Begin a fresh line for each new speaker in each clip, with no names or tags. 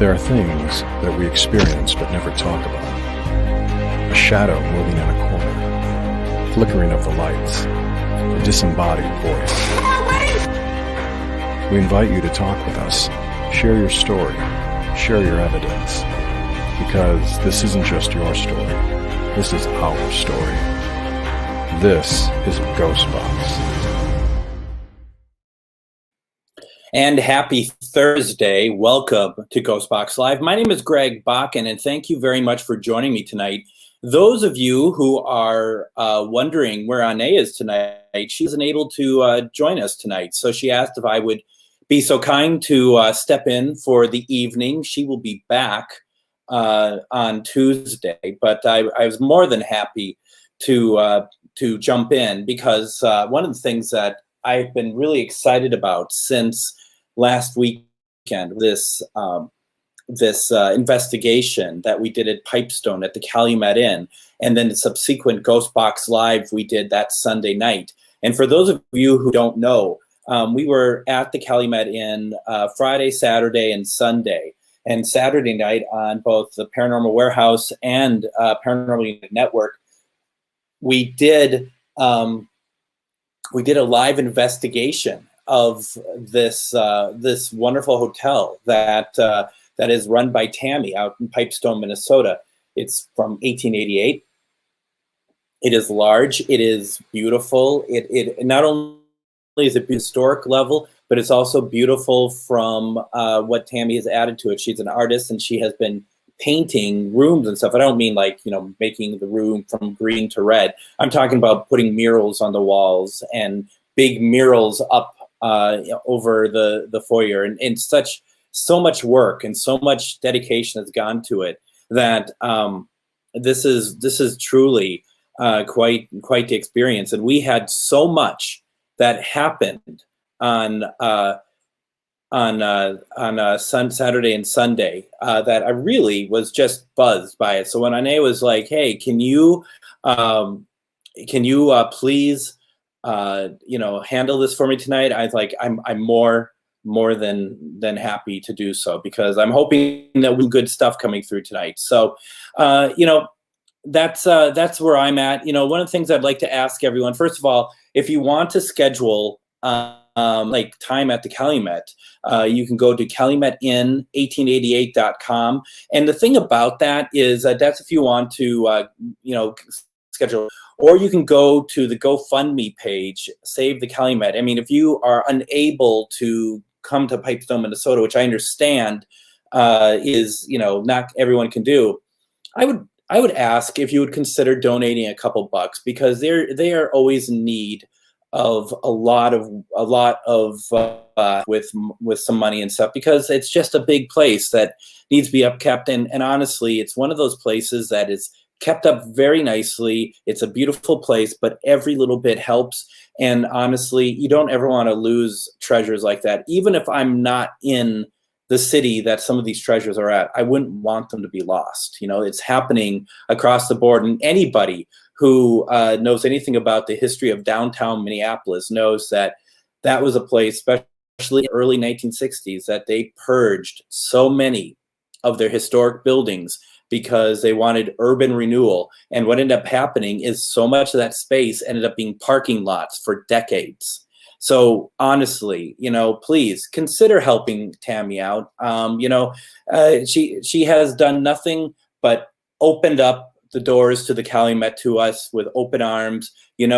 There are things that we experience but never talk about. A shadow moving in a corner, flickering of the lights, a disembodied voice. We invite you to talk with us, share your story, share your evidence, because this isn't just your story, this is our story. This is GhostBox.
And happy Thursday. Welcome to GhostBox Live. My name is Greg Bakun, and thank you very much for joining me tonight. Those of you who are wondering where Ane is tonight, she wasn't able to join us tonight. So she asked if I would be so kind to step in for the evening. She will be back on Tuesday, but I was more than happy to jump in because one of the things that I've been really excited about since last weekend, this investigation that we did at Pipestone at the Calumet Inn, and then the subsequent GhostBox Live we did that Sunday night. And for those of you who don't know, we were at the Calumet Inn Friday, Saturday, and Sunday. And Saturday night on both the Paranormal Warehouse and Paranormal Unit Network, we did a live investigation of this wonderful hotel that is run by Tammy out in Pipestone, Minnesota. It's from 1888. It is large. It is beautiful. It not only is it historic level, but it's also beautiful from what Tammy has added to it. She's an artist, and she has been painting rooms and stuff. I don't mean like, making the room from green to red. I'm talking about putting murals on the walls and big murals up over the foyer, and so much work and so much dedication has gone to it that this is truly quite the experience. And we had so much that happened on Saturday and Sunday that I really was just buzzed by it. So when Ane was like, "Hey, can you please handle this for me tonight?" I was like, I'm more than happy to do so, because I'm hoping that we have good stuff coming through tonight. So that's where I'm at. One of the things I'd like to ask everyone, first of all, if you want to schedule like time at the Calumet, you can go to calumetin1888.com. And the thing about that is that's if you want to, schedule, or you can go to the GoFundMe page, Save the Calumet. I mean, if you are unable to come to Pipestone, Minnesota, which I understand is, not everyone can do, I would ask if you would consider donating a couple bucks, because they are always in need of a lot of with some money and stuff, because it's just a big place that needs to be upkept. And honestly, it's one of those places that is kept up very nicely. It's a beautiful place, but every little bit helps. And honestly, you don't ever want to lose treasures like that. Even if I'm not in the city that some of these treasures are at, I wouldn't want them to be lost. It's happening across the board. And anybody who knows anything about the history of downtown Minneapolis knows that that was a place, especially in the early 1960s, that they purged so many of their historic buildings because they wanted urban renewal. And what ended up happening is so much of that space ended up being parking lots for decades. So honestly, please consider helping Tammy out. She has done nothing but opened up the doors to the Calumet to us with open arms. You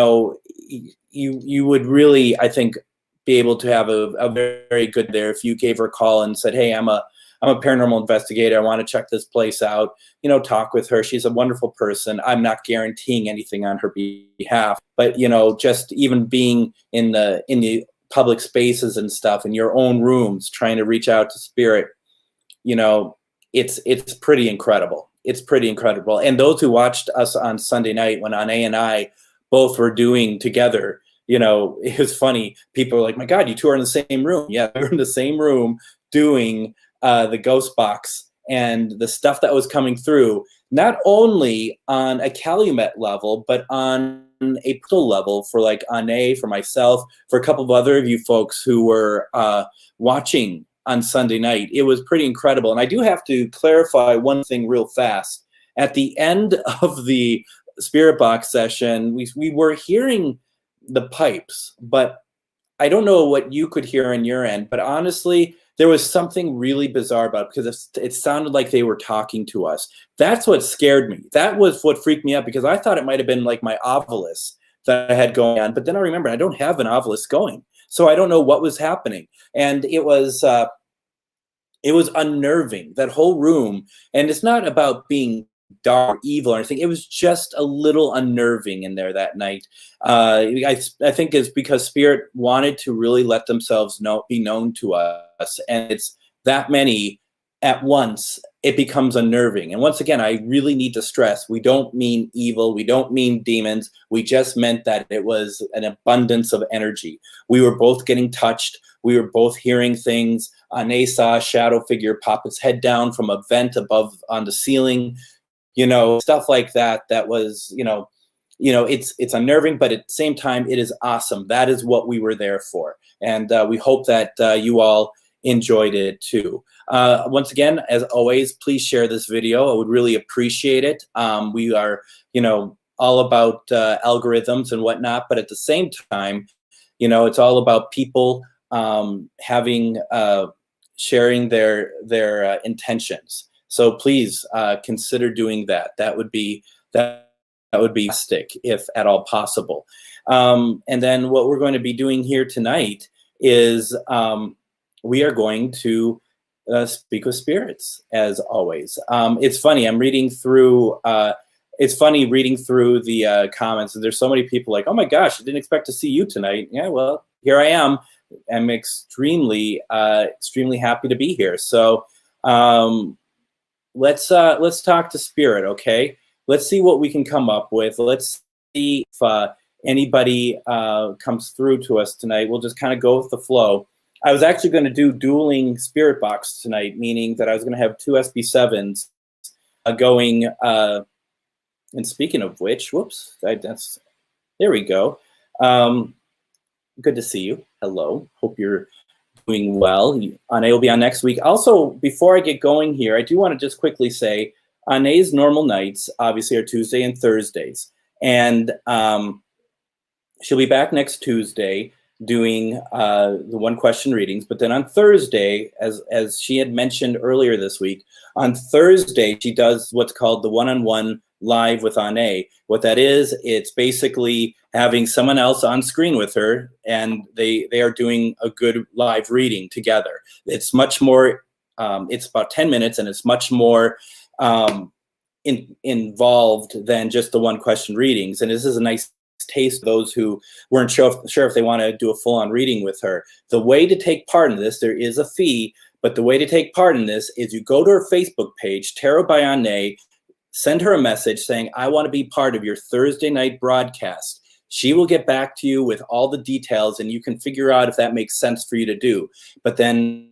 would really, I think, be able to have a very good there if you gave her a call and said, "Hey, I'm a paranormal investigator. I want to check this place out." Talk with her. She's a wonderful person. I'm not guaranteeing anything on her behalf, but just even being in the public spaces and stuff, in your own rooms, trying to reach out to spirit, it's pretty incredible. It's pretty incredible. And those who watched us on Sunday night when Ane and I both were doing together, it was funny. People were like, "My God, you two are in the same room." Yeah, we were in the same room doing the GhostBox, and the stuff that was coming through, not only on a Calumet level, but on a personal level for like Ane, for myself, for a couple of other of you folks who were watching on Sunday night. It was pretty incredible. And I do have to clarify one thing real fast. At the end of the Spirit Box session, we were hearing the pipes, but I don't know what you could hear on your end, but honestly, there was something really bizarre about it because it sounded like they were talking to us. That's what scared me. That was what freaked me out because I thought it might have been like my Ovilus that I had going on, but then I remember I don't have an Ovilus going, so I don't know what was happening, and it was unnerving, that whole room. And it's not about being dark or evil or anything. It was just a little unnerving in there that night. I think it's because Spirit wanted to really let themselves be known to us, and it's that many at once. It becomes unnerving. And once again, I really need to stress, we don't mean evil. We don't mean demons. We just meant that it was an abundance of energy. We were both getting touched. We were both hearing things. Ane saw a shadow figure pop its head down from a vent above on the ceiling. Stuff like that. That was, it's unnerving, but at the same time, it is awesome. That is what we were there for. And we hope that you all enjoyed it too. Once again, as always, please share this video. I would really appreciate it. We are, all about algorithms and whatnot, but at the same time, it's all about people sharing their intentions. So please consider doing that. That would be fantastic if at all possible. And then what we're going to be doing here tonight is we are going to speak with spirits, as always. It's funny. I'm reading through. It's funny reading through the comments, and there's so many people like, "Oh my gosh, I didn't expect to see you tonight." Yeah, well, here I am. I'm extremely happy to be here. So let's talk to Spirit, okay? Let's see what we can come up with. Let's see if anybody comes through to us tonight. We'll just kind of go with the flow. I was actually going to do dueling Spirit Box tonight, meaning that I was going to have two SB7s going. And speaking of which, whoops, there we go. Good to see you. Hello. Hope you're doing well. Ane will be on next week. Also, before I get going here, I do want to just quickly say Ane's normal nights obviously are Tuesday and Thursdays. And she'll be back next Tuesday doing the one question readings. But then on Thursday, as she had mentioned earlier this week, on Thursday, she does what's called the one-on-one live with Ane. What that is, it's basically having someone else on screen with her, and they are doing a good live reading together. It's much more, it's about 10 minutes, and it's much more involved than just the one question readings. And this is a nice taste of those who weren't sure if they want to do a full-on reading with her. The way to take part in this, there is a fee, but the way to take part in this is you go to her Facebook page, Tarot by Ane, send her a message saying, I want to be part of your Thursday night broadcast. She will get back to you with all the details, and you can figure out if that makes sense for you to do. But then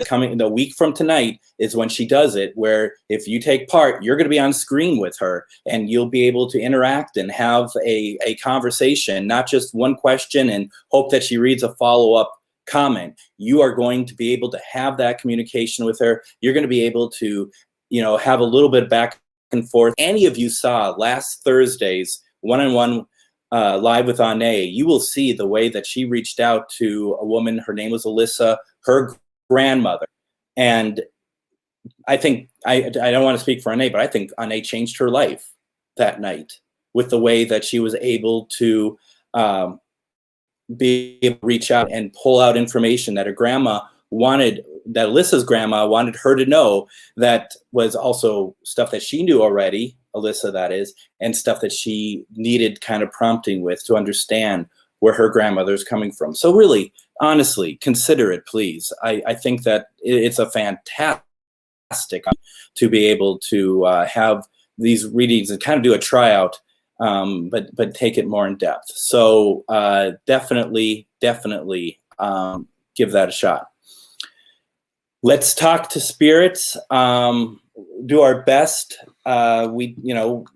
coming a week from tonight is when she does it, where if you take part, you're going to be on screen with her, and you'll be able to interact and have a conversation, not just one question and hope that she reads a follow-up comment. You are going to be able to have that communication with her. You're going to be able to, have a little bit back and forth. Any of you saw last Thursday's one-on-one live with Ane, you will see the way that she reached out to a woman. Her name was Alyssa, her grandmother. And I think, I don't want to speak for Ane, but I think Ane changed her life that night with the way that she was able to reach out and pull out information that her grandma wanted, that Alyssa's grandma wanted her to know, that was also stuff that she knew already, Alyssa that is, and stuff that she needed kind of prompting with to understand where her grandmother's coming from. So really, honestly, consider it, please. I think that it's a fantastic to be able to have these readings and kind of do a tryout, but take it more in depth. So definitely give that a shot. Let's talk to spirits. Do our best. We,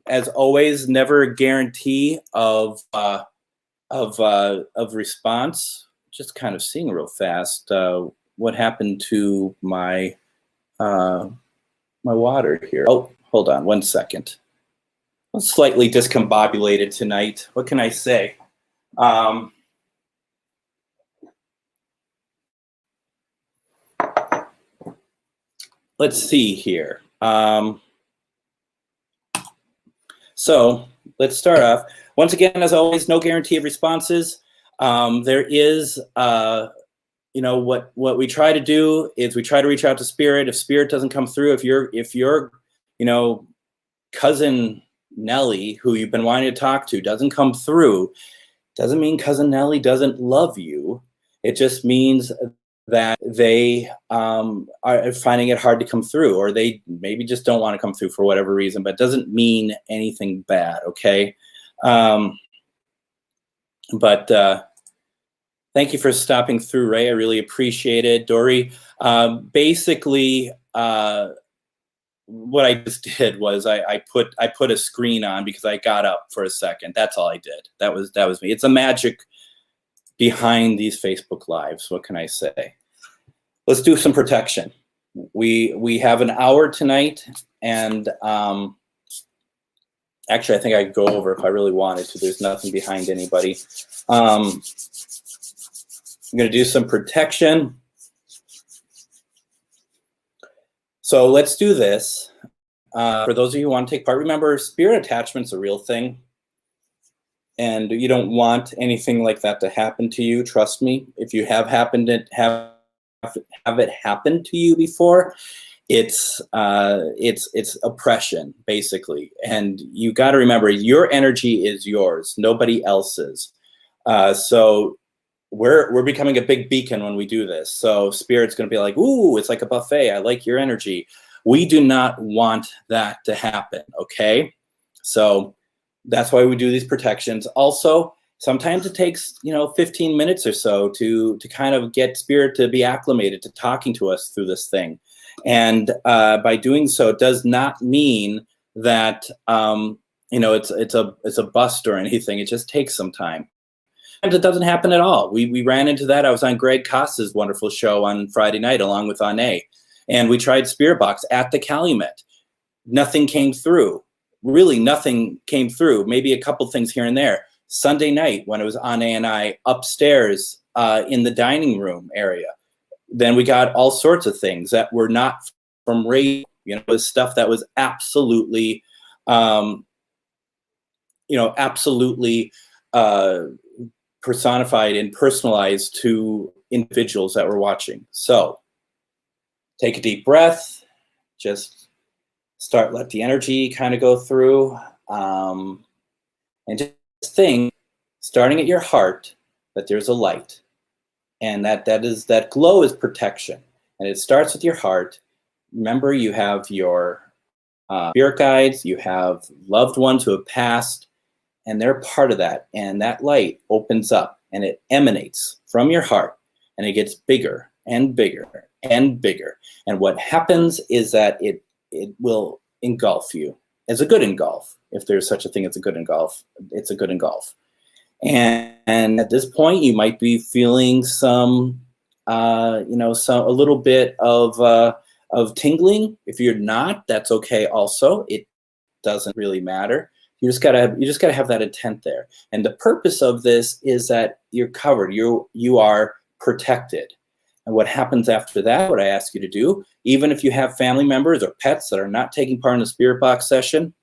as always, never a guarantee of response. Just kind of seeing real fast what happened to my my water here. Oh, hold on 1 second. I'm slightly discombobulated tonight. What can I say? Let's see here. So let's start off. Once again, as always, no guarantee of responses. There is, what we try to do is we try to reach out to spirit. If spirit doesn't come through, if your, cousin Nellie, who you've been wanting to talk to, doesn't come through, doesn't mean cousin Nellie doesn't love you. It just means that they are finding it hard to come through, or they maybe just don't want to come through for whatever reason, but it doesn't mean anything bad, okay? Thank you for stopping through, Ray. I really appreciate it. Dory, basically, what I just did was I put a screen on because I got up for a second. That's all I did. That was me. It's a magic behind these Facebook Lives. What can I say? Let's do some protection. We have an hour tonight, and actually, I think I could go over if I really wanted to. There's nothing behind anybody. I'm going to do some protection. So let's do this. For those of you who want to take part, remember, spirit attachment's a real thing. And you don't want anything like that to happen to you. Trust me. If you have it happen to you before, it's oppression, basically. And you got to remember, your energy is yours, nobody else's. So we're becoming a big beacon when we do this. So spirit's going to be like, ooh, it's like a buffet. I like your energy. We do not want that to happen. Okay. So that's why we do these protections. Also, sometimes it takes, 15 minutes or so to kind of get spirit to be acclimated to talking to us through this thing. And by doing so, it does not mean that, it's a bust or anything. It just takes some time. And it doesn't happen at all. We ran into that. I was on Greg Costa's wonderful show on Friday night along with Ane. And we tried Spirit Box at the Calumet. Nothing came through. Really, nothing came through. Maybe a couple things here and there. Sunday night when it was Ane and I upstairs in the dining room area, then we got all sorts of things that were not from radio. It was stuff that was absolutely, absolutely personified and personalized to individuals that were watching. So take a deep breath, just let the energy kind of go through, and just think, starting at your heart, that there's a light, and that glow is protection, and it starts with your heart. Remember, you have your spirit guides, you have loved ones who have passed, and they're part of that, and that light opens up and it emanates from your heart, and it gets bigger and bigger and bigger. And what happens is that it will engulf you as a good engulf. If there's such a thing as a good engulf, it's a good engulf. And at this point, you might be feeling a little bit of tingling. If you're not, that's okay. Also, it doesn't really matter. You just gotta have that intent there. And the purpose of this is that you're covered. You are protected. And what happens after that, what I ask you to do, even if you have family members or pets that are not taking part in the Spirit Box session,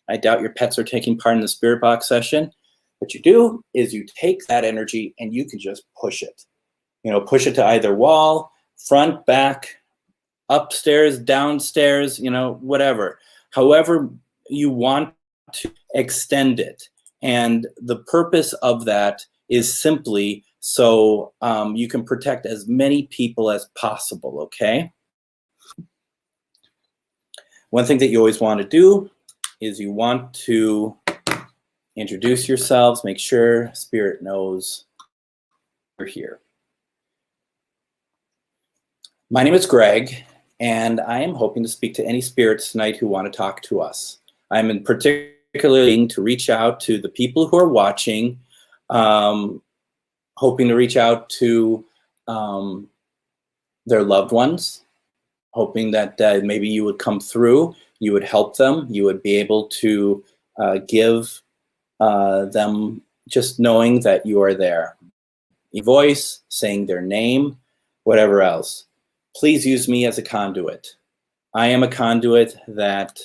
I doubt your pets are taking part in the Spirit Box session. What you do is you take that energy and you can just push it. Push it to either wall, front, back, upstairs, downstairs, whatever. However you want to extend it. And the purpose of that is simply so you can protect as many people as possible, okay? One thing that you always want to do is you want to introduce yourselves, make sure Spirit knows you're here. My name is Greg, and I am hoping to speak to any spirits tonight who want to talk to us. I'm in particularly to reach out to the people who are watching, hoping to reach out to their loved ones, hoping that maybe you would come through, you would help them, you would be able to give them just knowing that you are there. Your voice, saying their name, whatever else. Please use me as a conduit. I am a conduit that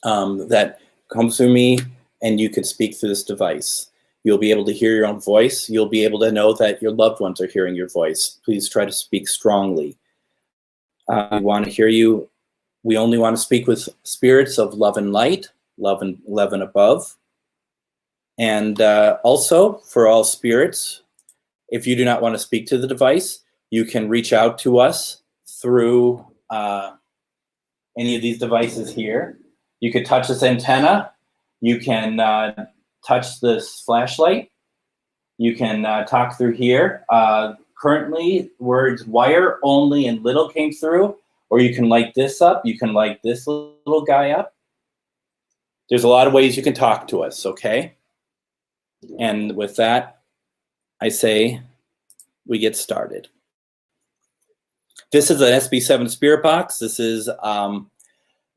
that comes through me, and you can speak through this device. You'll be able to hear your own voice. You'll be able to know that your loved ones are hearing your voice. Please try to speak strongly. We want to hear you. We only want to speak with spirits of love and light, love and above. And also, for all spirits, if you do not want to speak to the device, you can reach out to us through any of these devices here. You could touch this antenna. You can touch this flashlight. You can talk through here. Currently, words wire only and little came through, or you can light this up. You can light this little guy up. There's a lot of ways you can talk to us, okay? And with that, I say we get started. This is an SB7 Spirit Box. This is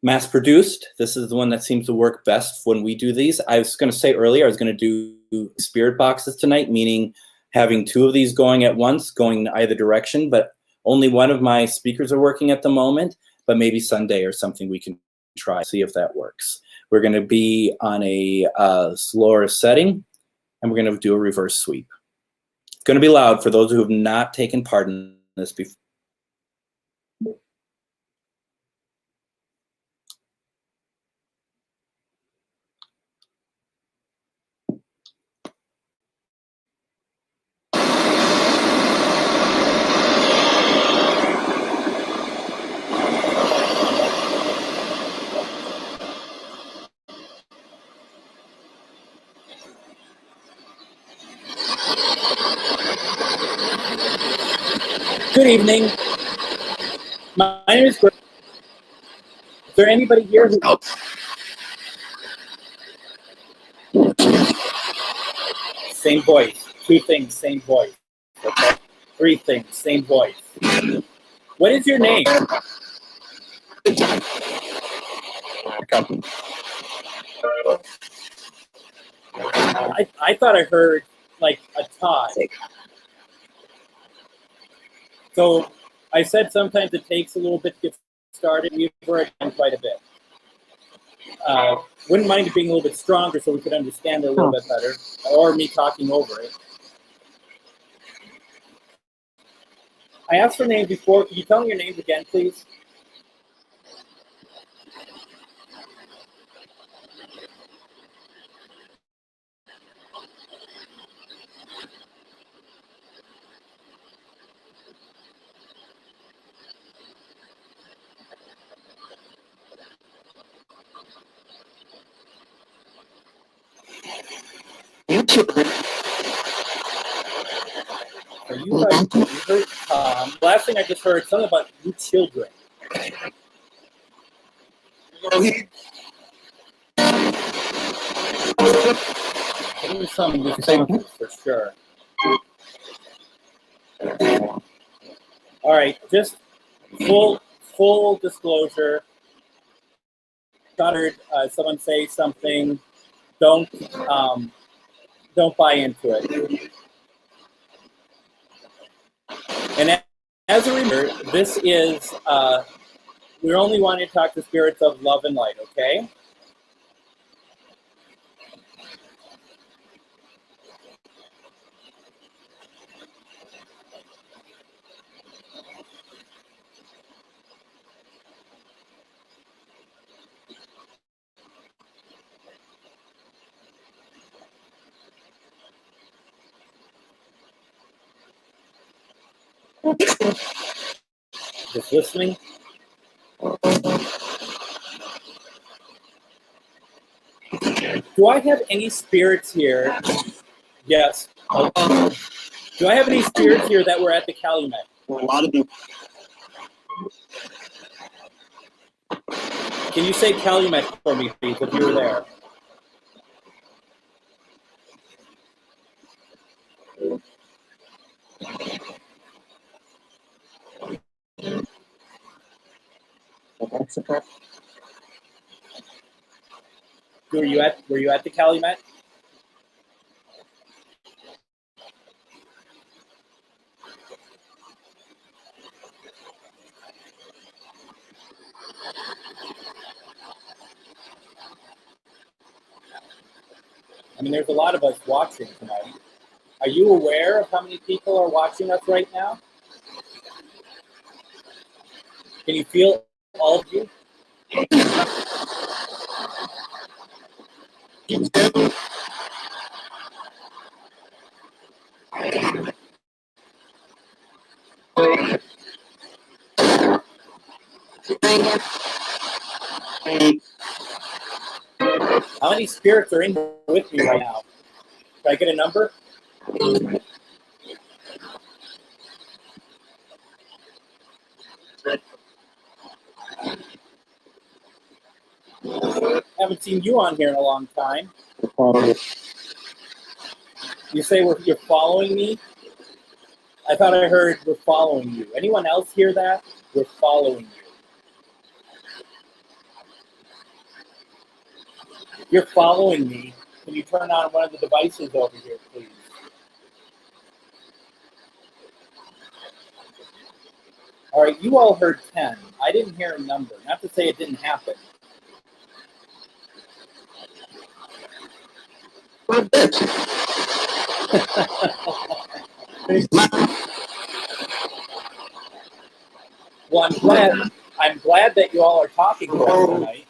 mass produced. This is the one that seems to work best when we do these. I was going to say earlier I was going to do spirit boxes tonight, meaning having two of these going at once, going in either direction, but only one of my speakers are working at the moment, but maybe Sunday or something we can try, see if that works. We're going to be on a slower setting, and we're going to do a reverse sweep. It's going to be loud for those who have not taken part in this before. Good evening. My name is Greg. Is there anybody here who... Same voice. Two things, same voice. Okay. Three things, same voice. What is your name? I thought I heard like a Todd. So I said sometimes it takes a little bit to get started. We've already done quite a bit. Wouldn't mind it being a little bit stronger so we could understand it a little bit better, or me talking over it. I asked for names before. Can you tell me your names again, please? Are you guys, you heard last thing I just heard something about you children. Maybe some responses for sure. All right, just full disclosure. Got heard someone say something. Don't buy into it. And as a reminder, this is, we're only wanting to talk to spirits of love and light, okay? Just listening. Do I have any spirits here? Yes. Do I have any spirits here that were at the Calumet?
A lot of people.
Can you say Calumet for me, please, if you were there? Were you at the Calumet? I mean, there's a lot of us watching tonight. Are you aware of how many people are watching us right now? Can you feel all of you? How many spirits are in here with me right now? Can I get a number? Haven't seen you on here in a long time. You say you're following me? I thought I heard we're following you. Anyone else hear that? We're following you. If you're following me, can you turn on one of the devices over here, please? All right, you all heard 10. I didn't hear a number. Not to say it didn't happen. Well, I'm glad that you all are talking to us tonight.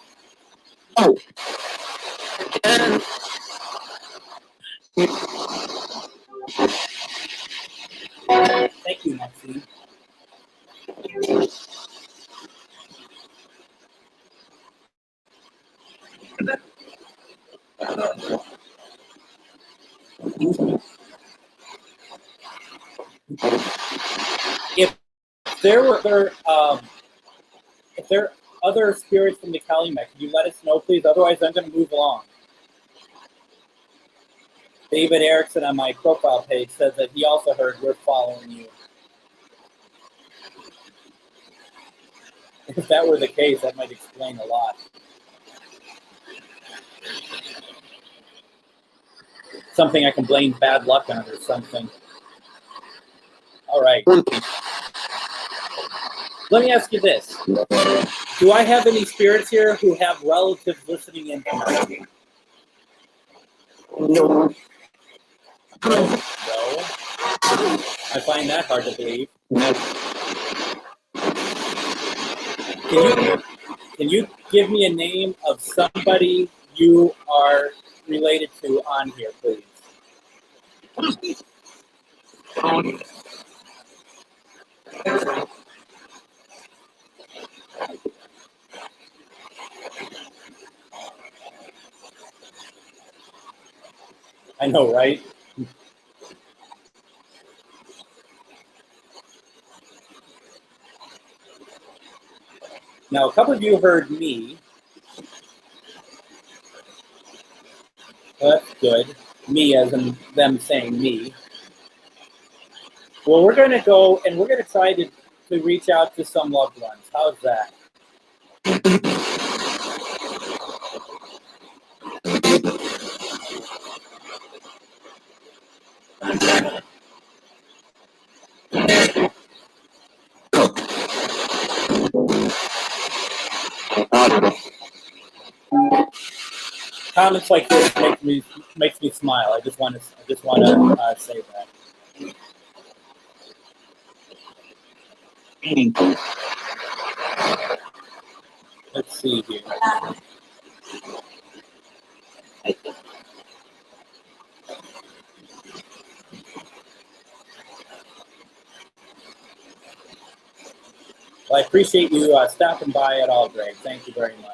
Thank you, Maxine. If there were other spirits from the Calumet, can you let us know, please? Otherwise, I'm going to move along. David Erickson on my profile page says that he also heard we're following you. If that were the case, that might explain a lot. Something I can blame bad luck on or something. All right. Let me ask you this. Do I have any spirits here who have relatives listening in tonight?
No.
No. I find that hard to believe. Can you give me a name of somebody you are related to on here, please? I know, right? Now, a couple of you heard me. Well, that's good. Me as in them saying me. Well, we're going to go and we're going to try to reach out to some loved ones. How's that? Comments like this makes me smile. I just want to say that. Let's see here. Well, I appreciate you stopping by at all, Greg. Thank you very much.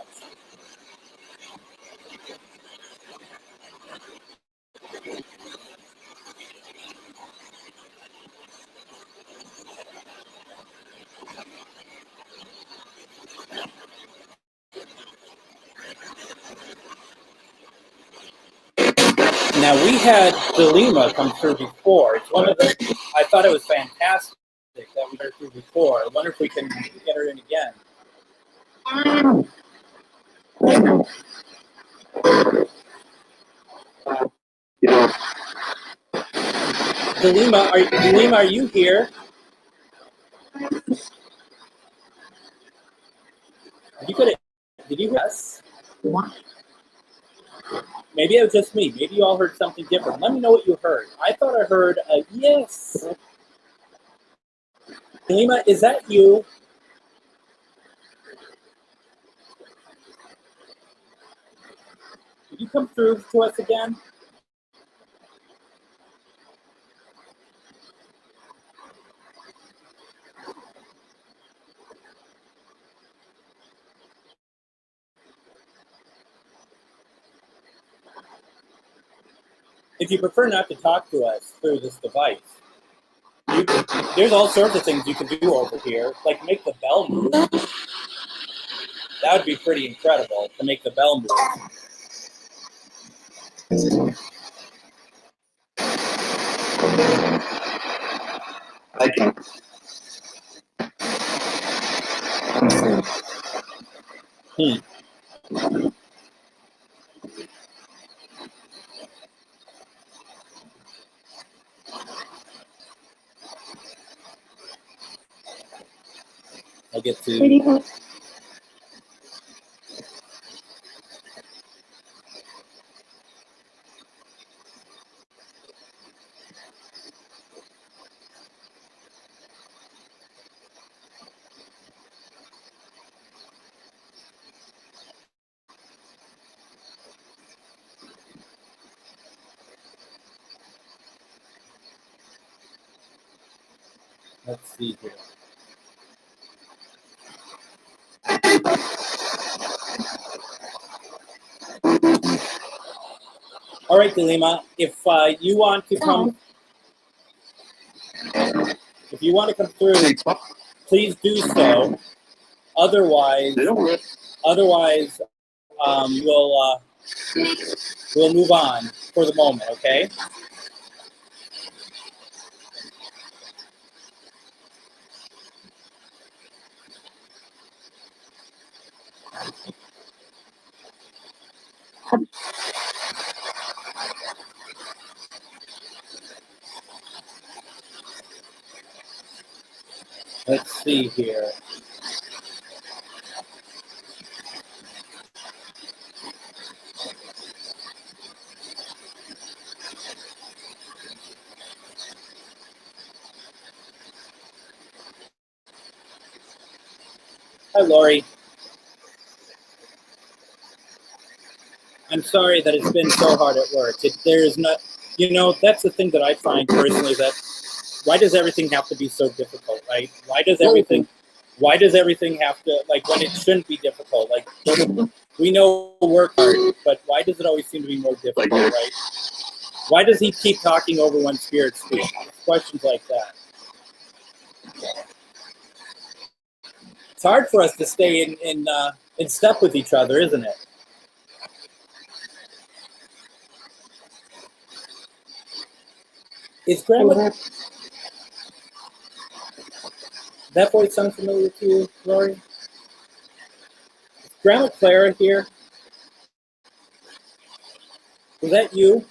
Now, we had Delima come through before. It's one of the, I thought it was fantastic that we heard through before. I wonder if we can get her in again. Delima, are you here? Did you hear us? Maybe it was just me. Maybe you all heard something different. Let me know what you heard. I thought I heard a yes. Delima, is that you? Could you come through to us again? If you prefer not to talk to us through this device, there's all sorts of things you can do over here, like make the bell move. That would be pretty incredible, to make the bell move. I get to... Let's see here. All right, Delima, if you want to come through, please do so. Otherwise, we'll move on for the moment. Okay. Let's see here. Hi, Lori. I'm sorry that it's been so hard at work. There is not, that's the thing that I find personally, that why does everything have to be so difficult, right? Why does everything have to, like, when it shouldn't be difficult? Like, we know work hard, but why does it always seem to be more difficult, right? Why does he keep talking over when spirits speak? Questions like that. It's hard for us to stay in step with each other, isn't it? Is Grandma... That voice sound familiar to you, Lori? Is Grandma Clara here? Was that you?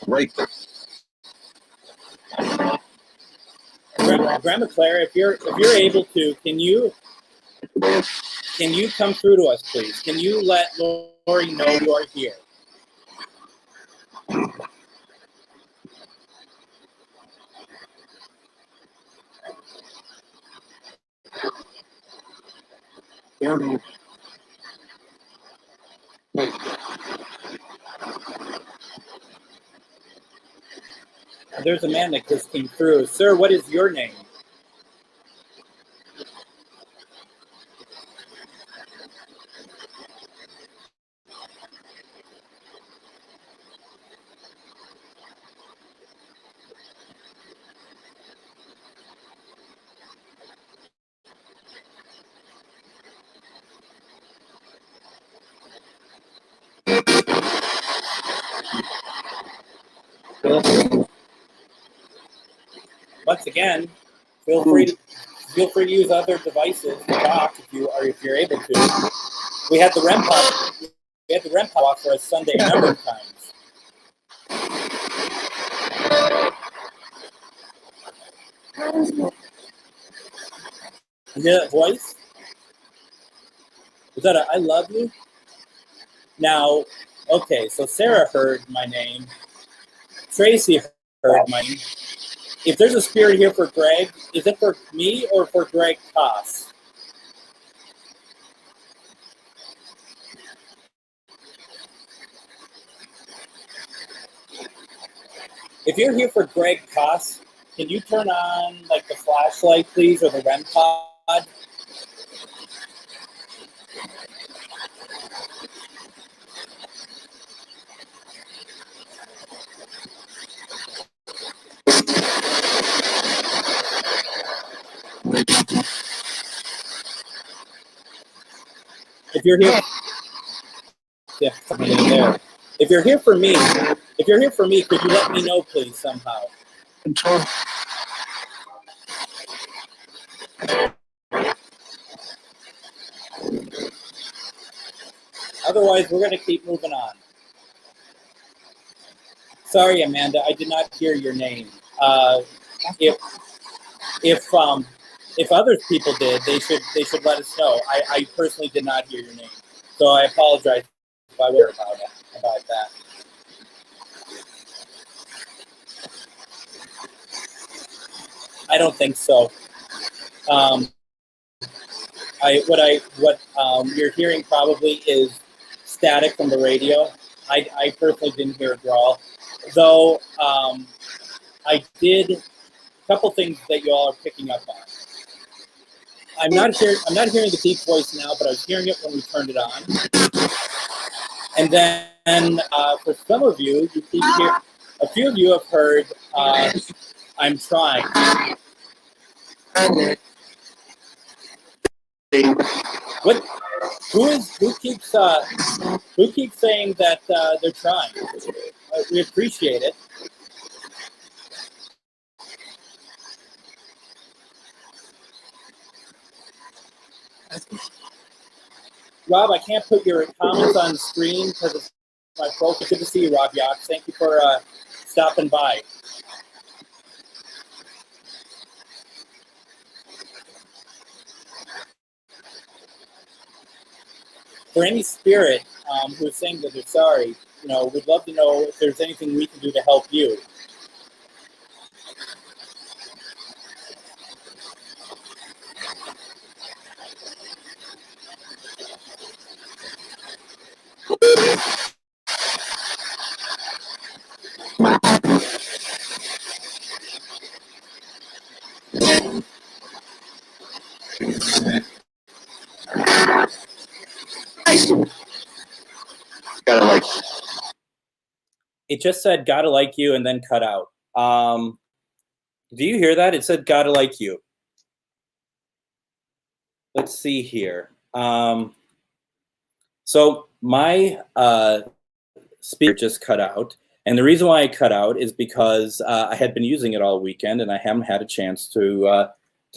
Right.
Grandma Clara, if you're able to, can you come through to us, please? Can you let Lori know you are here? There's a man that just came through. Sir, what is your name? again, feel free to use other devices to talk if you're able to. We had the REM pod. We had the REM pod off for a Sunday a number of times. You hear that voice? Was that a I love you? Now, okay, so Sarah heard my name. Tracy heard my name. If there's a spirit here for Greg, is it for me or for Greg Koss? If you're here for Greg Koss, can you turn on like the flashlight, please, or the REM pod? If you're here, yeah, somebody in there. If you're here for me, could you let me know, please, somehow? Otherwise, we're going to keep moving on. Sorry, Amanda, I did not hear your name. If other people did, they should let us know. I personally did not hear your name, so I apologize if I were about that. I don't think so. What you're hearing probably is static from the radio. I personally didn't hear a drawl, though. I did a couple things that you all are picking up on. I'm not hearing the deep voice now, but I was hearing it when we turned it on. And then for some of you, you keep hearing. A few of you have heard. I'm trying. What? Who keeps saying that they're trying? We appreciate it. Rob, I can't put your comments on the screen because it's my profile. Good to see you, Rob Yacht. Thank you for stopping by. For any spirit who is saying that they're sorry, we'd love to know if there's anything we can do to help you. It just said "gotta like you" and then cut out. Do you hear that? It said "gotta like you." Let's see here. So my speaker just cut out, and the reason why I cut out is because I had been using it all weekend, and I haven't had a chance to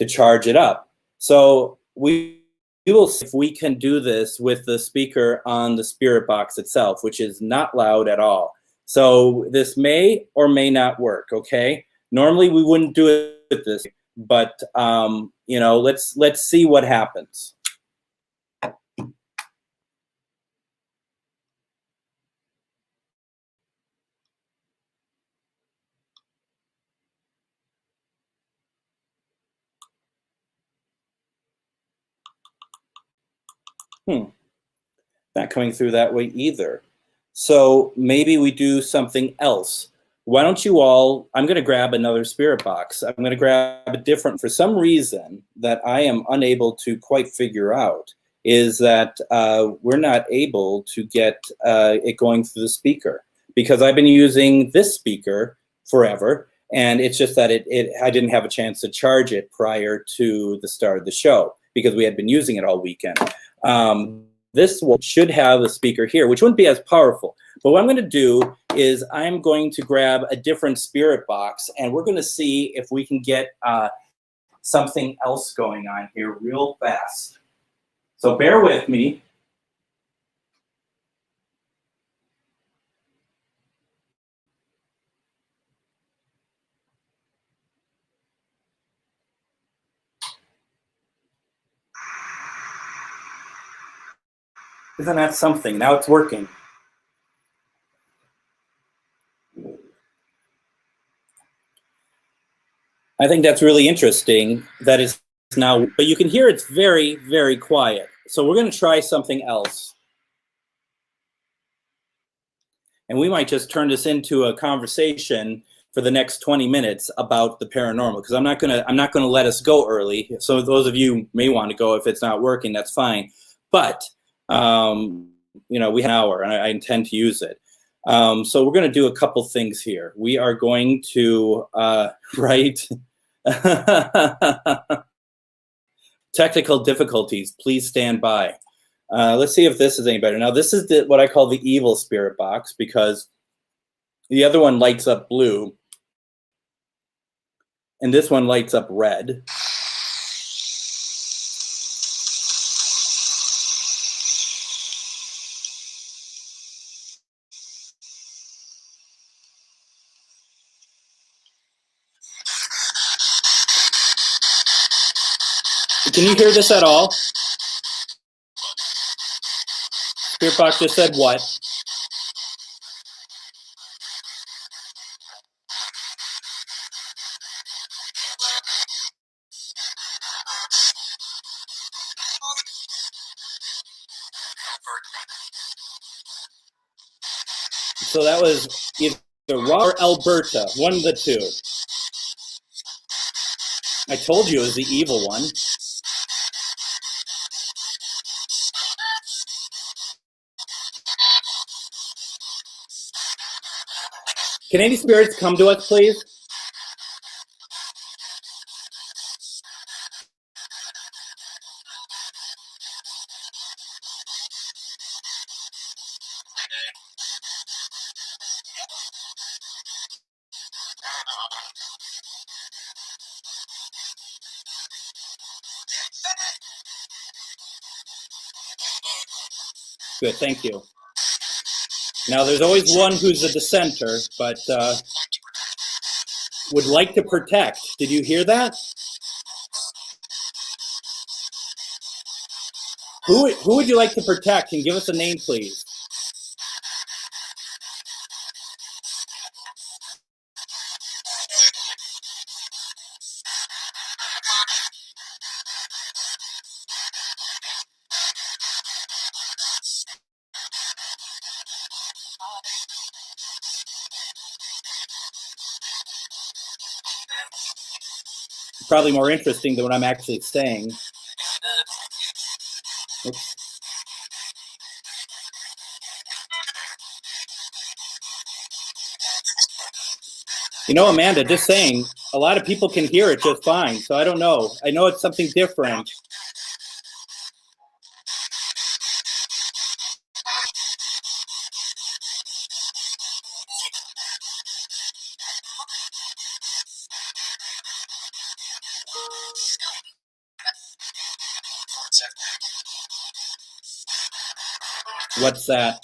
charge it up. So we will see if we can do this with the speaker on the spirit box itself, which is not loud at all. So this may or may not work. Okay. Normally we wouldn't do it with this, but let's see what happens. Not coming through that way either. So maybe we do something else. Why don't you all, I'm going to grab another spirit box. I'm going to grab a different, for some reason that I am unable to quite figure out, is that we're not able to get it going through the speaker, because I've been using this speaker forever, and it's just that I didn't have a chance to charge it prior to the start of the show, because we had been using it all weekend. this one should have a speaker here, which wouldn't be as powerful. But what I'm going to do is I'm going to grab a different spirit box, and we're going to see if we can get something else going on here real fast. So bear with me. Isn't that something? Now it's working. I think that's really interesting that it's now, but you can hear it's very, very quiet. So we're going to try something else. And we might just turn this into a conversation for the next 20 minutes about the paranormal, because I'm not gonna let us go early. So those of you may want to go. If it's not working, that's fine. But we have an hour, and I intend to use it. So we're going to do a couple things here. We are going to write technical difficulties. Please stand by. Let's see if this is any better. Now, this is what I call the evil spirit box, because the other one lights up blue, and this one lights up red. Can you hear this at all? Spirit box just said what? So that was either Rob or Alberta, one of the two. I told you it was the evil one. Can any spirits come to us, please? Good, thank you. Now, there's always one who's a dissenter, but would like to protect. Did you hear that? Who would you like to protect? And give us a name, please. Probably more interesting than what I'm actually saying. Oops. You know, Amanda, just saying, a lot of people can hear it just fine, so I don't know. I know it's something different. What's that?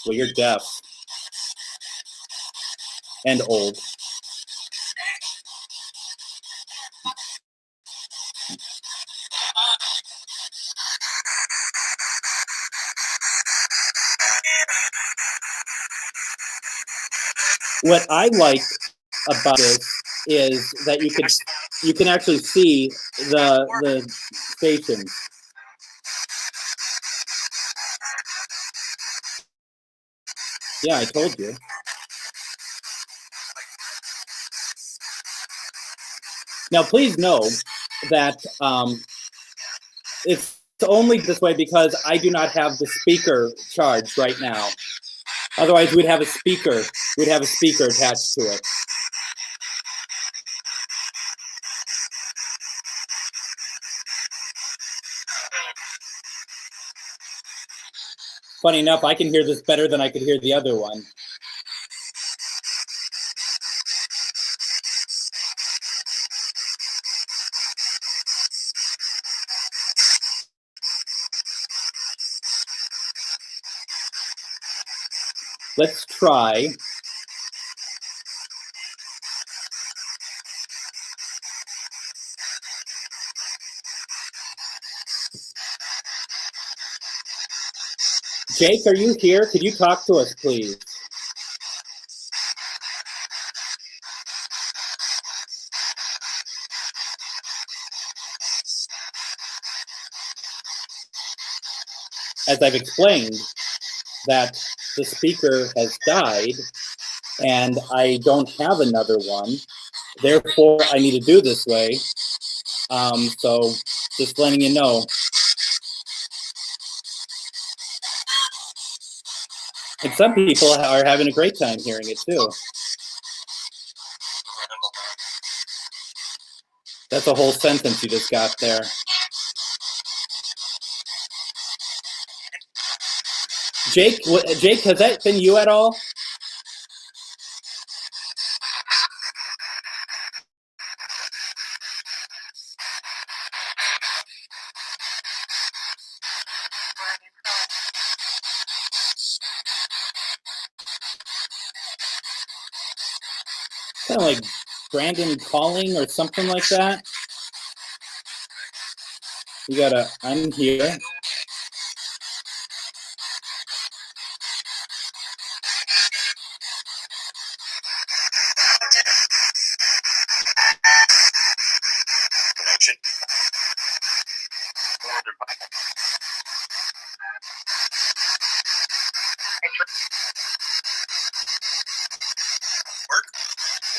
Well, you're deaf. And old. What I like about this is that you can actually see the stations. Yeah, I told you. Now, please know that it's only this way because I do not have the speaker charged right now. Otherwise, we'd have a speaker. We'd have a speaker attached to it. Funny enough, I can hear this better than I could hear the other one. Let's try. Jake, are you here? Could you talk to us, please? As I've explained, that the speaker has died and I don't have another one. Therefore, I need to do this way. So just letting you know. And some people are having a great time hearing it too. That's a whole sentence you just got there. Jake, has that been you at all? Kind of like Brandon calling or something like that. You gotta, I'm here.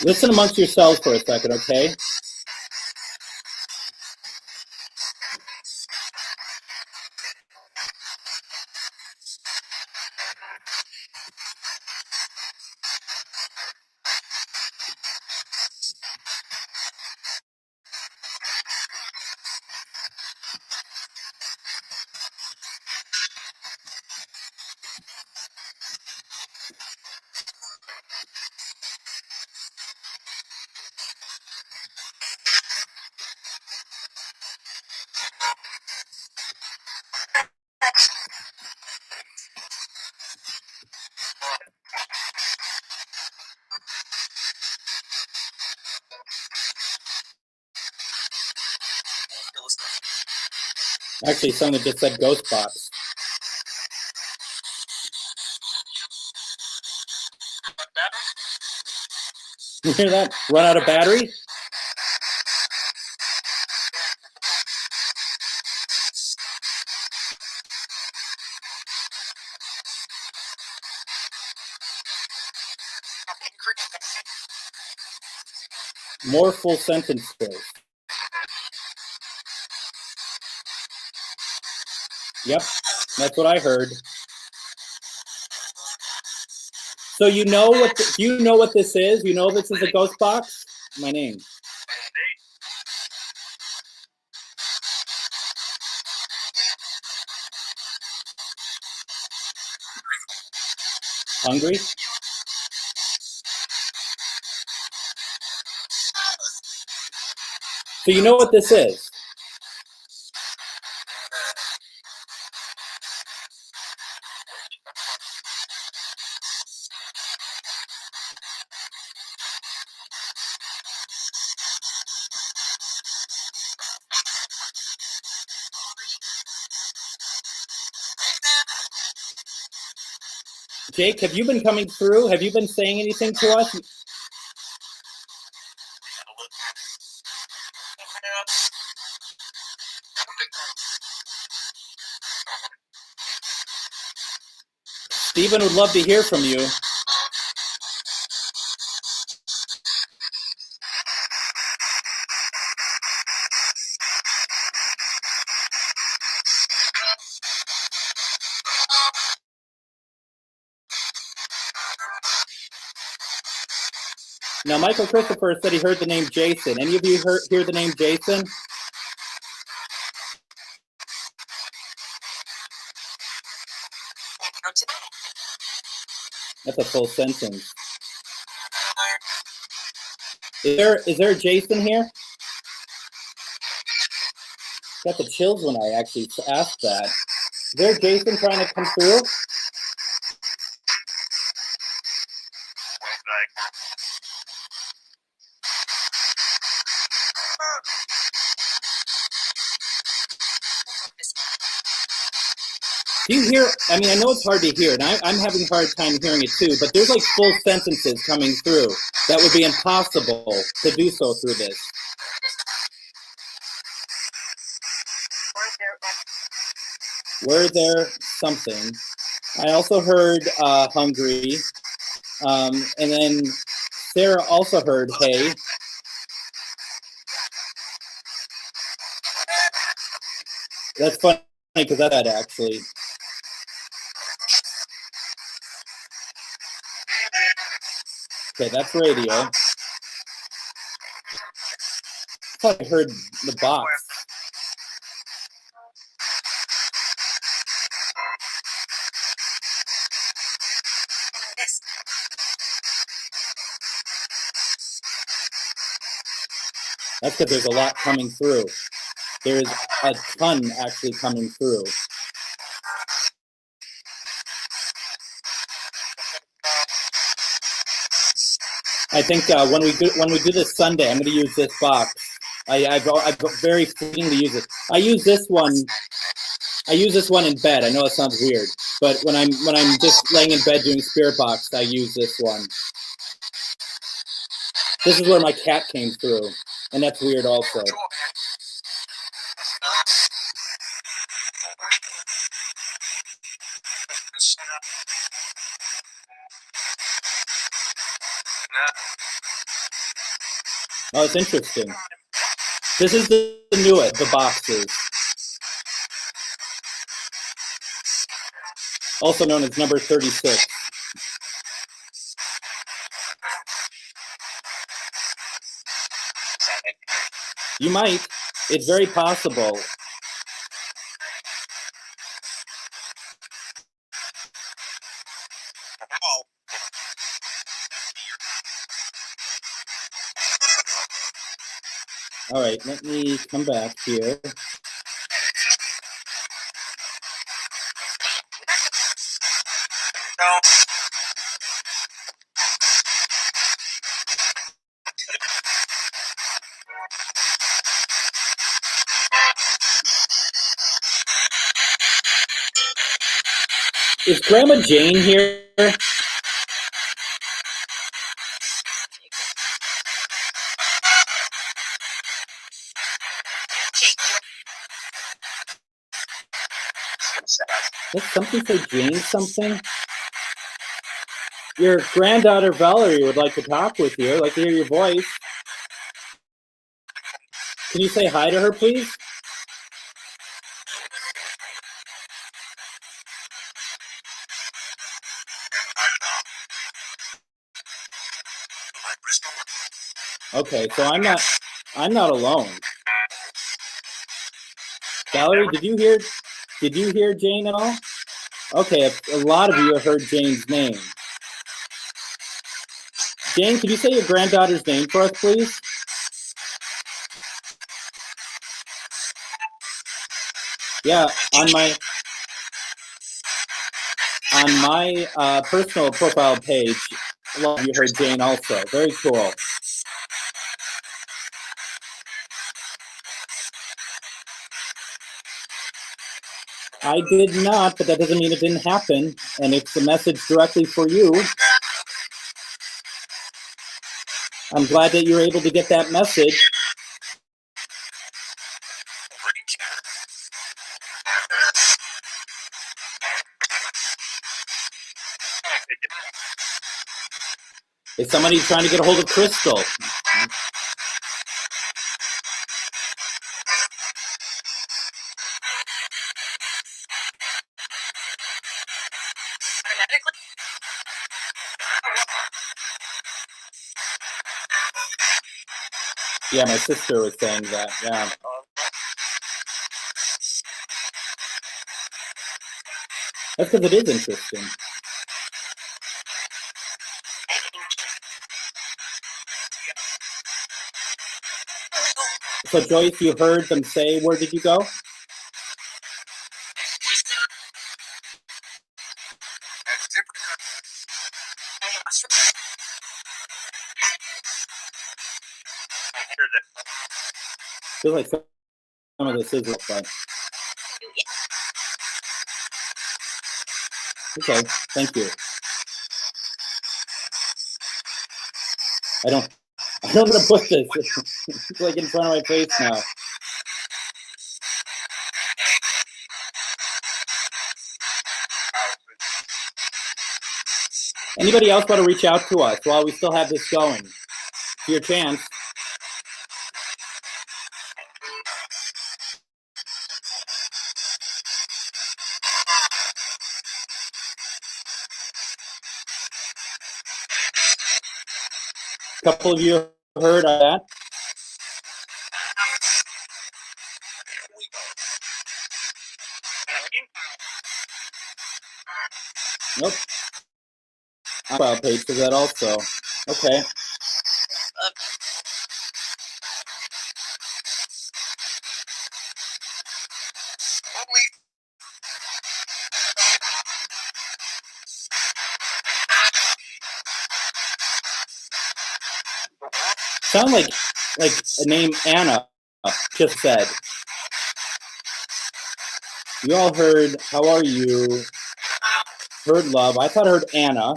Listen amongst yourselves for a second, okay? Actually, someone just said GhostBox. You hear that? Run out of battery? More full sentences. Yep, that's what I heard. So you know what? Do you know what this is? You know this is a ghost box? My name. Hungry? So you know what this is? Jake, have you been coming through? Have you been saying anything to us? Stephen would love to hear from you. Now, Michael Christopher said he heard the name Jason. Any of you hear the name Jason? That's a full sentence. Is there a Jason here? Got the chills when I actually asked that. Is there a Jason trying to come through? Do you hear? I mean, I know it's hard to hear, and I'm having a hard time hearing it too, but there's like full sentences coming through. That would be impossible to do so through this. Were there something? I also heard hungry, and then Sarah also heard hey. That's funny because that's that actually. Okay, that's radio. I thought I heard the box. That's because there's a lot coming through. There's a ton actually coming through. I think when we do this Sunday, I'm going to use this box. I've very fleetingly use it. I use this one in bed. I know it sounds weird, but when I'm just laying in bed doing spirit box, I use this one. This is where my cat came through, and that's weird also. Oh, it's interesting. This is the newest, the boxes. Also known as number 36. You might. It's very possible. All right, let me come back here. Is Grandma Jane here? Did something say Jane something? Your granddaughter Valerie would like to talk with you. I'd like to hear your voice. Can you say hi to her, please? Okay, so I'm not alone. Valerie, did you hear Jane at all? Okay, a lot of you have heard Jane's name. Jane, can you say your granddaughter's name for us, please? Yeah, on my personal profile page, a lot of you heard Jane also. Very cool. I did not, but that doesn't mean it didn't happen, and it's a message directly for you. I'm glad that you're able to get that message. Is somebody trying to get a hold of Crystal? Yeah, my sister was saying that, yeah. That's because it is interesting. So Joyce, you heard them say, where did you go? Feels like some of this is fun. Okay, thank you. I don't know where to put this. It's like in front of my face now. Anybody else want to reach out to us while we still have this going? It's your chance. A couple of you heard of that. Nope. Profile page for that also. Okay. Sound like a name Anna just said. You all heard, how are you? Heard love. I thought I heard Anna.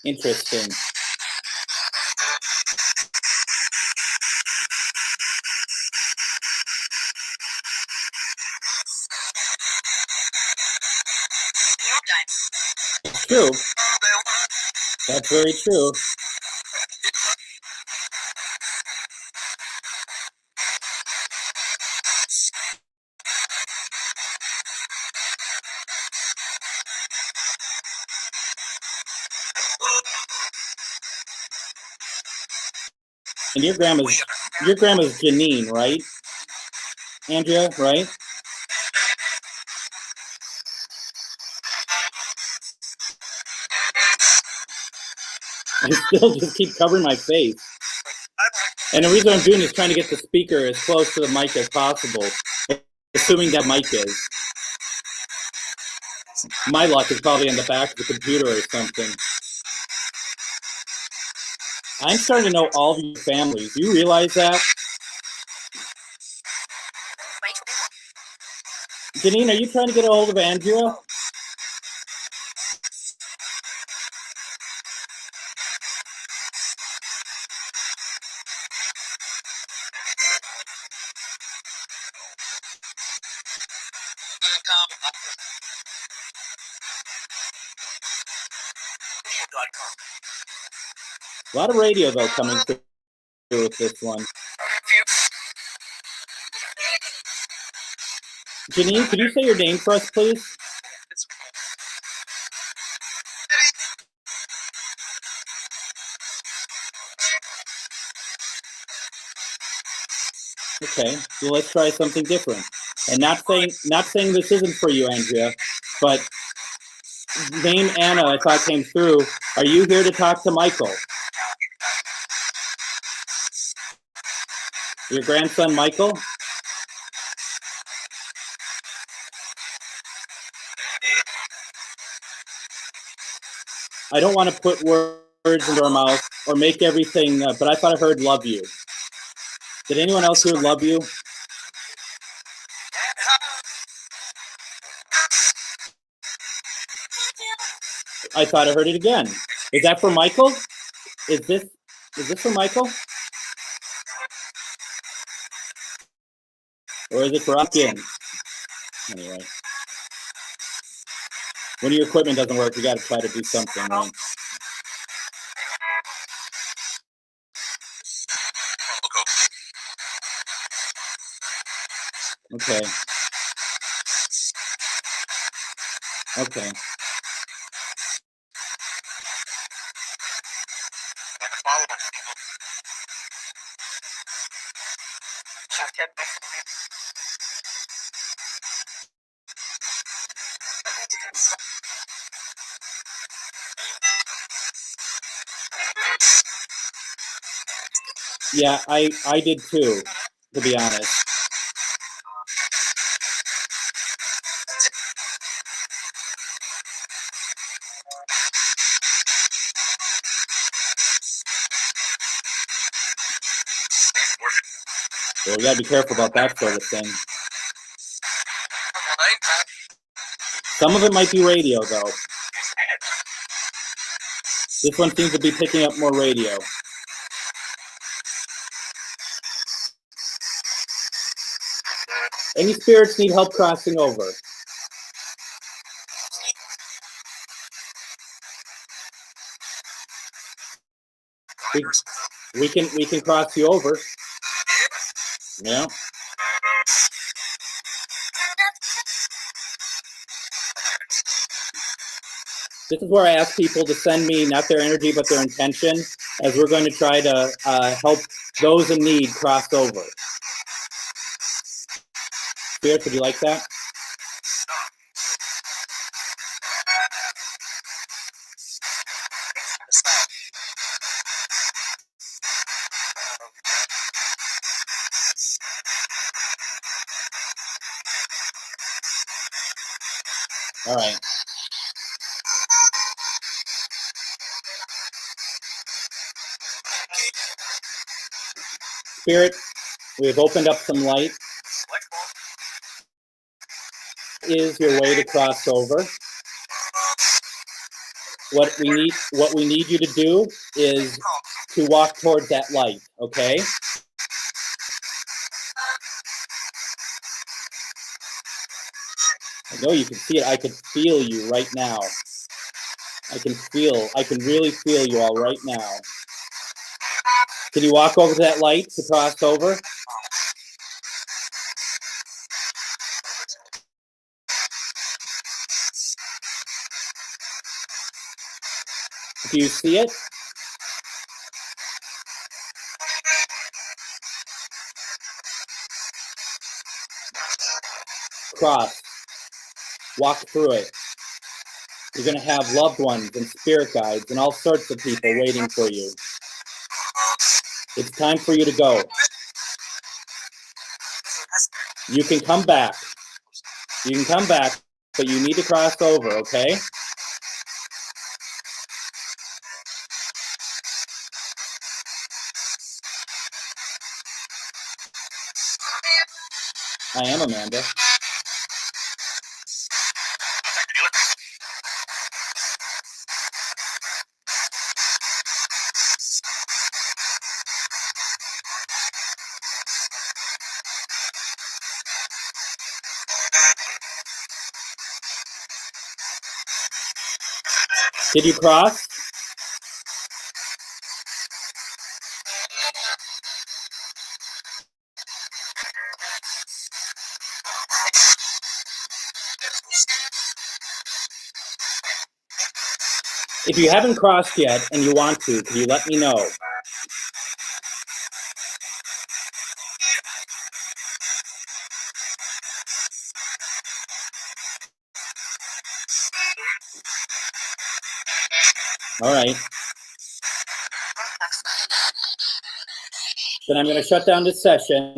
Interesting. True. That's very true. And your grandma's Janine, right? Andrea, right? I still just keep covering my face. And the reason I'm doing is trying to get the speaker as close to the mic as possible, assuming that mic is. My luck is probably on the back of the computer or something. I'm starting to know all of your families. Do you realize that? Janine, are you trying to get a hold of Andrea? A lot of radio, though, coming through with this one. Janine, could you say your name for us, please? Okay, well, let's try something different. And not saying this isn't for you, Andrea, but name Anna, I thought came through. Are you here to talk to Michael? Your grandson, Michael? I don't want to put words into her mouth or make everything, but I thought I heard love you. Did anyone else hear love you? I thought I heard it again. Is that for Michael? Is this for Michael? Or is it for Akin? Anyway. When your equipment doesn't work, you got to try to do something, right? Okay. Okay. Yeah, I did too, to be honest. So we gotta be careful about that sort of thing. Some of it might be radio, though. This one seems to be picking up more radio. Any spirits need help crossing over? We can cross you over. Yeah. This is where I ask people to send me not their energy but their intention, as we're going to try to help those in need cross over. Spirits, would you like that? All right. Spirit, we have opened up some light. Is your way to cross over. What we need you to do is to walk towards that light, okay? I know you can see it. I can feel you right now. I can really feel you all right now. Can you walk over to that light to cross over? Do you see it? Cross. Walk through it. You're going to have loved ones and spirit guides and all sorts of people waiting for you. It's time for you to go. You can come back. You can come back, but you need to cross over, okay? I am Amanda. Did you cross? If you haven't crossed yet and you want to, can you let me know? All right. Then I'm going to shut down this session.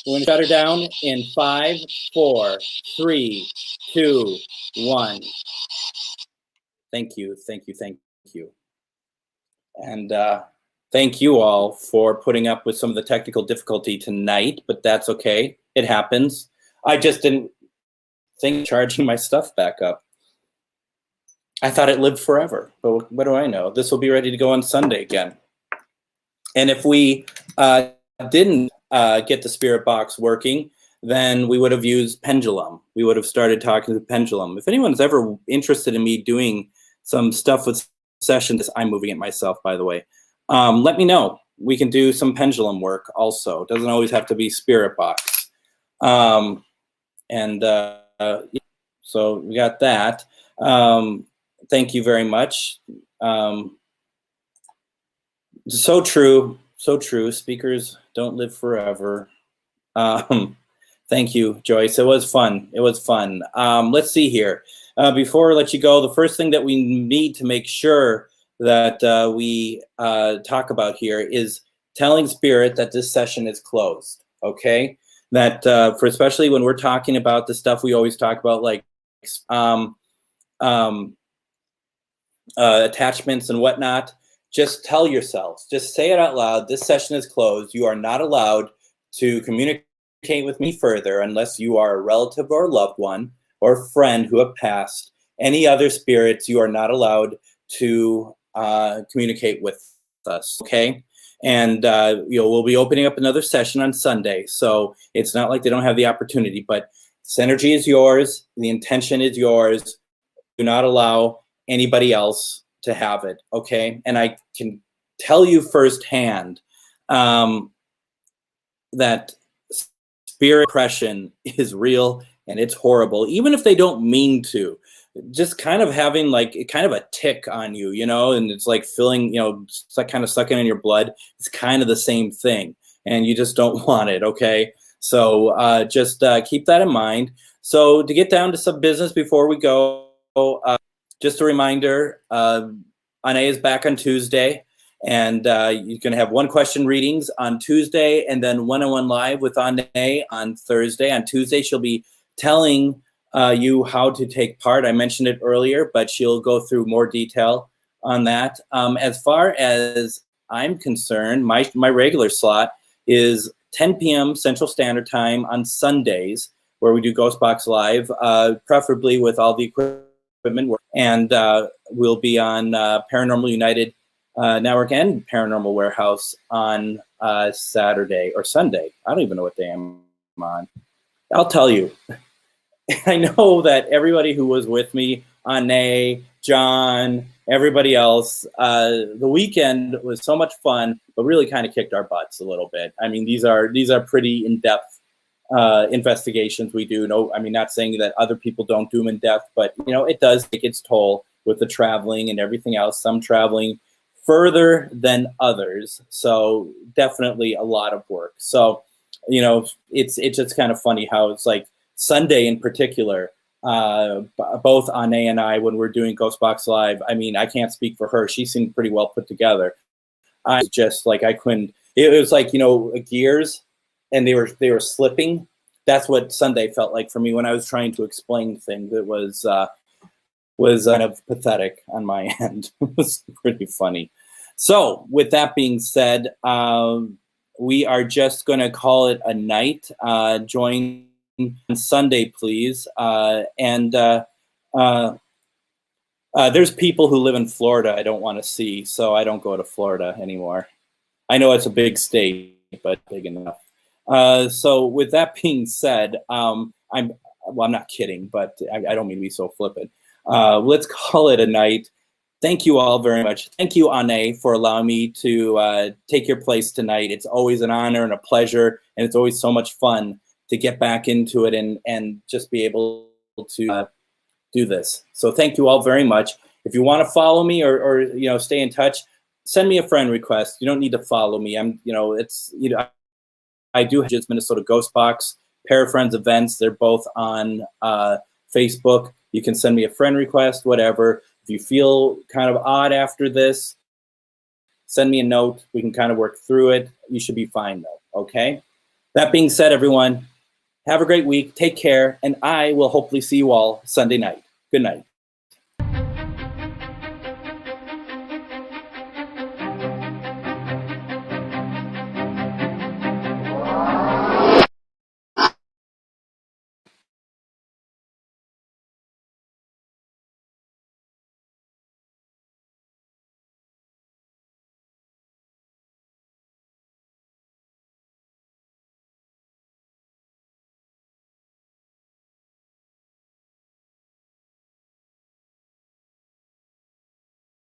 We're going to shut her down in 5, 4, 3, 2, 1. Thank you, thank you, thank you. And thank you all for putting up with some of the technical difficulty tonight, but that's okay. It happens. I just didn't think charging my stuff back up. I thought it lived forever, but what do I know? This will be ready to go on Sunday again. And if we didn't get the spirit box working, then we would have used Pendulum. We would have started talking to Pendulum. If anyone's ever interested in me doing some stuff with sessions, I'm moving it myself, by the way, let me know. We can do some Pendulum work also. It doesn't always have to be spirit box. So we got that. Thank you very much. So true, so true. Speakers don't live forever. Thank you, Joyce. It was fun. It was fun. Let's see here. Before I let you go, the first thing that we need to make sure that we talk about here is telling spirit that this session is closed. Okay, that for especially when we're talking about the stuff we always talk about, like um, um, attachments and whatnot. Just tell yourselves, just say it out loud. This session is closed. You are not allowed to communicate with me further unless you are a relative or a loved one or a friend who have passed. Any other spirits, you are not allowed to communicate with us. Okay. And we'll be opening up another session on Sunday. So it's not like they don't have the opportunity, but this energy is yours. The intention is yours. Do not allow anybody else to have it. Okay. And I can tell you firsthand that spirit oppression is real and it's horrible, even if they don't mean to. Just kind of having like kind of a tick on you, and it's like feeling, it's like kind of sucking in your blood. It's kind of the same thing, and you just don't want it. Okay, so just keep that in mind. So to get down to some business before we go, just a reminder: Ane is back on Tuesday, and you can have one question readings on Tuesday, and then one-on-one live with Ane on Thursday. On Tuesday, she'll be telling you how to take part. I mentioned it earlier, but she'll go through more detail on that. As far as I'm concerned, my regular slot is 10 p.m. Central Standard Time on Sundays, where we do GhostBox Live, preferably with all the equipment. And we'll be on Paranormal United Network and Paranormal Warehouse on Saturday or Sunday. I don't even know what day I'm on. I'll tell you. I know that everybody who was with me, Ane, John, everybody else, the weekend was so much fun, but really kind of kicked our butts a little bit. I mean, these are pretty in-depth investigations we do. No, I mean, not saying that other people don't do them in depth, but it does take its toll with the traveling and everything else. Some traveling further than others, so definitely a lot of work. So, it's just kind of funny how it's like Sunday in particular, both Ane and I, when we're doing GhostBox Live, I mean, I can't speak for her. She seemed pretty well put together. I just like, I couldn't, it was like, gears and they were slipping. That's what Sunday felt like for me when I was trying to explain things. It was kind of pathetic on my end. It was pretty funny. So with that being said, we are just going to call it a night. Join on Sunday, please. And there's people who live in Florida I don't want to see, so I don't go to Florida anymore. I know it's a big state, but big enough. So with that being said, I'm not kidding, but I don't mean to be so flippant. Let's call it a night. Thank you all very much. Thank you, Ane, for allowing me to take your place tonight. It's always an honor and a pleasure, and it's always so much fun to get back into it and just be able to do this. So thank you all very much. If you want to follow me or stay in touch, send me a friend request. You don't need to follow me. I do have just Minnesota GhostBox, Parafriends events. They're both on Facebook. You can send me a friend request, whatever. If you feel kind of odd after this, send me a note. We can kind of work through it. You should be fine though, okay? That being said, everyone, have a great week. Take care, and I will hopefully see you all Sunday night. Good night.